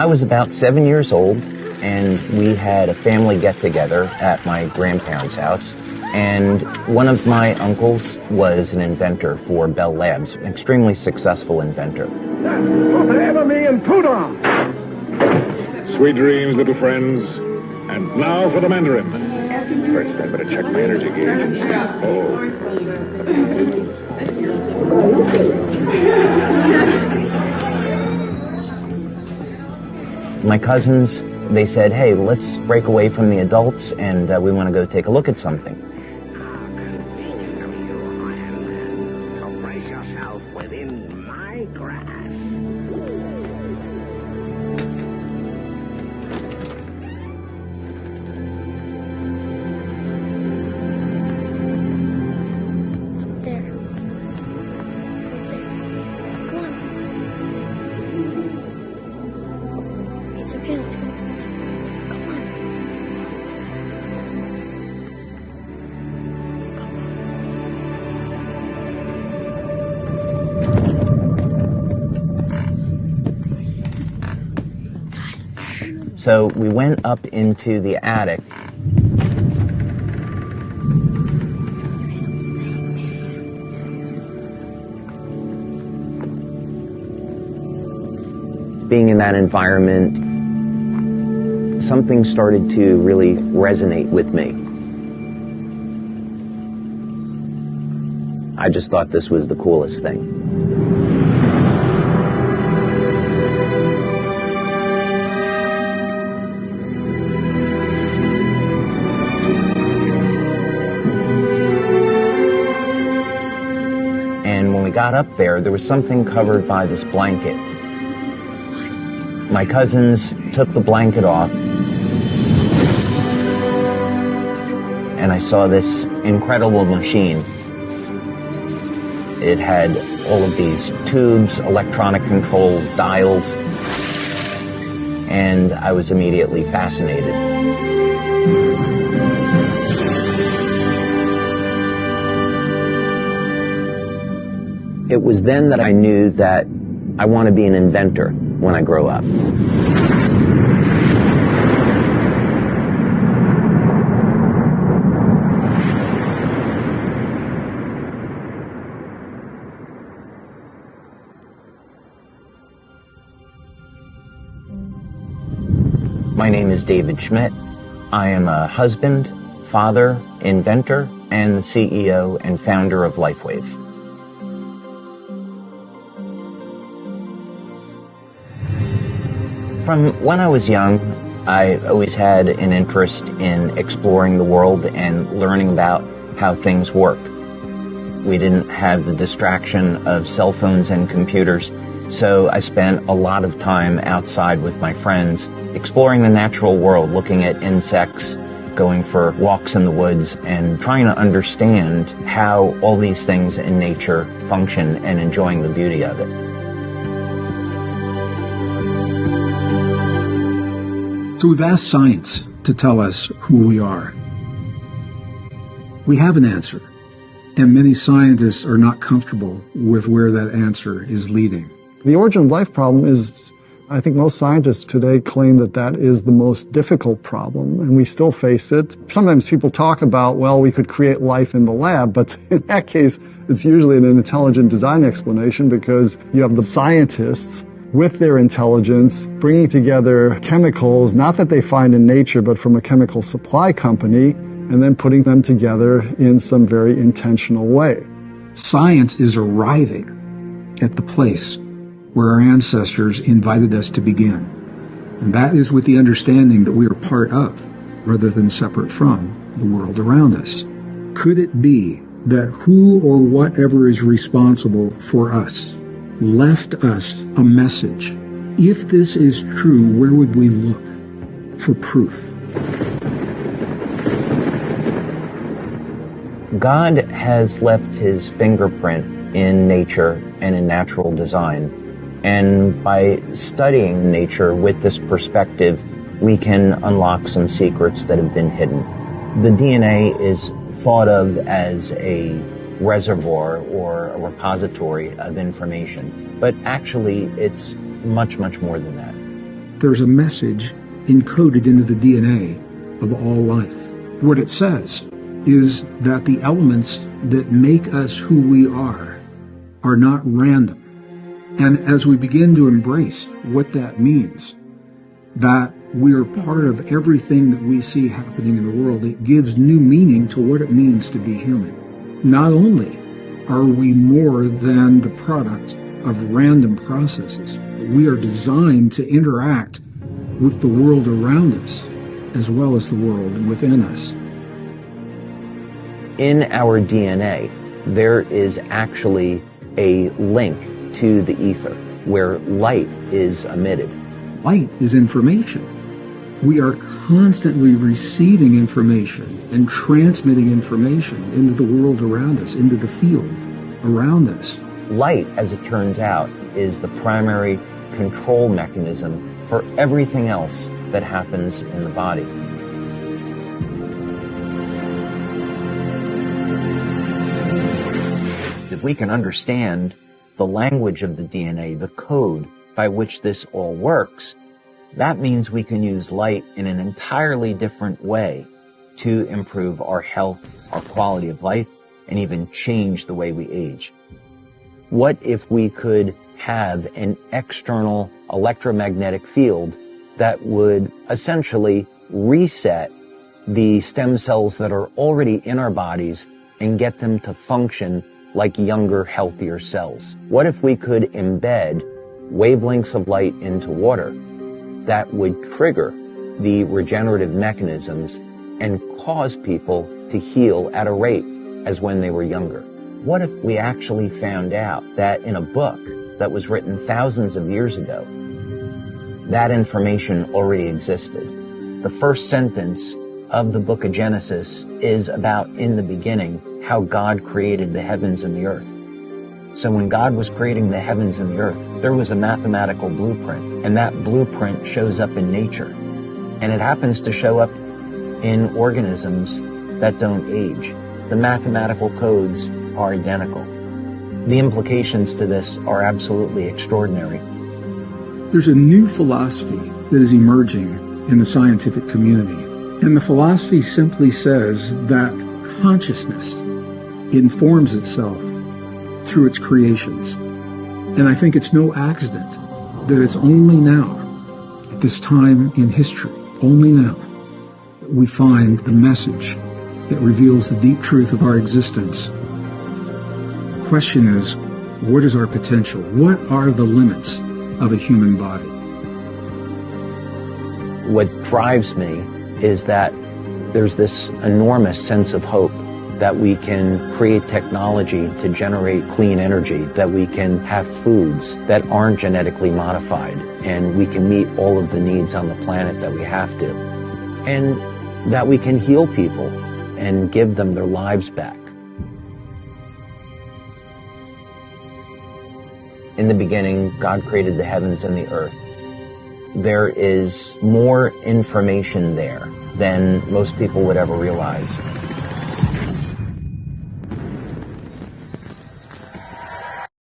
I was about 7 years old, and we had a family get-together at my grandparents' house. And one of my uncles was an inventor for Bell Labs, an extremely successful inventor. Sweet dreams, little friends. And now for the Mandarin. First, I better check my energy gauge. My cousins, they said, hey, let's break away from the adults, and we want to go take a look at something. Okay, let's go. Come on. So we went up into the attic. Being in that environment, something started to really resonate with me. I just thought this was the coolest thing. And when we got up there was something covered by this blanket. My cousins took the blanket off, and I saw this incredible machine. It had all of these tubes, electronic controls, dials, and I was immediately fascinated. It was then that I knew that I want to be an inventor when I grow up. My name is David Schmidt. I am a husband, father, inventor, and the CEO and founder of LifeWave. From when I was young, I always had an interest in exploring the world and learning about how things work. We didn't have the distraction of cell phones and computers, so I spent a lot of time outside with my friends, exploring the natural world, looking at insects, going for walks in the woods, and trying to understand how all these things in nature function and enjoying the beauty of it. So we've asked science to tell us who we are. We have an answer, and many scientists are not comfortable with where that answer is leading. The origin of life problem is, I think most scientists today claim that that is the most difficult problem, and we still face it. Sometimes people talk about, well, we could create life in the lab, but in that case, it's usually an intelligent design explanation because you have the scientists with their intelligence, bringing together chemicals, not that they find in nature, but from a chemical supply company, and then putting them together in some very intentional way. Science is arriving at the place where our ancestors invited us to begin. And that is with the understanding that we are part of, rather than separate from, the world around us. Could it be that who or whatever is responsible for us left us a message? If this is true, where would we look for proof? God has left his fingerprint in nature and in natural design. And by studying nature with this perspective, we can unlock some secrets that have been hidden. The DNA is thought of as a reservoir or a repository of information, but actually it's much, much more than that. there's a message encoded into the DNA of all life. What it says is that the elements that make us who we are not random. And as we begin to embrace what that means, that we are part of everything that we see happening in the world, it gives new meaning to what it means to be human. Not only are we more than the product of random processes, but we are designed to interact with the world around us as well as the world within us. In our DNA, there is actually a link to the ether where light is emitted. Light is information. We are constantly receiving information and transmitting information into the world around us, into the field around us. Light, as it turns out, is the primary control mechanism for everything else that happens in the body. If we can understand the language of the DNA, the code by which this all works, that means we can use light in an entirely different way to improve our health, our quality of life, and even change the way we age. What if we could have an external electromagnetic field that would essentially reset the stem cells that are already in our bodies and get them to function like younger, healthier cells? What if we could embed wavelengths of light into water that would trigger the regenerative mechanisms and cause people to heal at a rate as when they were younger? What if we actually found out that in a book that was written thousands of years ago, that information already existed? The first sentence of the book of Genesis is about, in the beginning, how God created the heavens and the earth. So when God was creating the heavens and the earth, there was a mathematical blueprint, and that blueprint shows up in nature. And it happens to show up in organisms that don't age. The mathematical codes are identical. The implications to this are absolutely extraordinary. There's a new philosophy that is emerging in the scientific community. And the philosophy simply says that consciousness informs itself through its creations. And I think it's no accident that it's only now, at this time in history, only now, that we find the message that reveals the deep truth of our existence. The question is, what is our potential? What are the limits of a human body? What drives me is that there's this enormous sense of hope that we can create technology to generate clean energy, that we can have foods that aren't genetically modified, and we can meet all of the needs on the planet that we have to, and that we can heal people and give them their lives back. In the beginning, God created the heavens and the earth. There is more information there than most people would ever realize.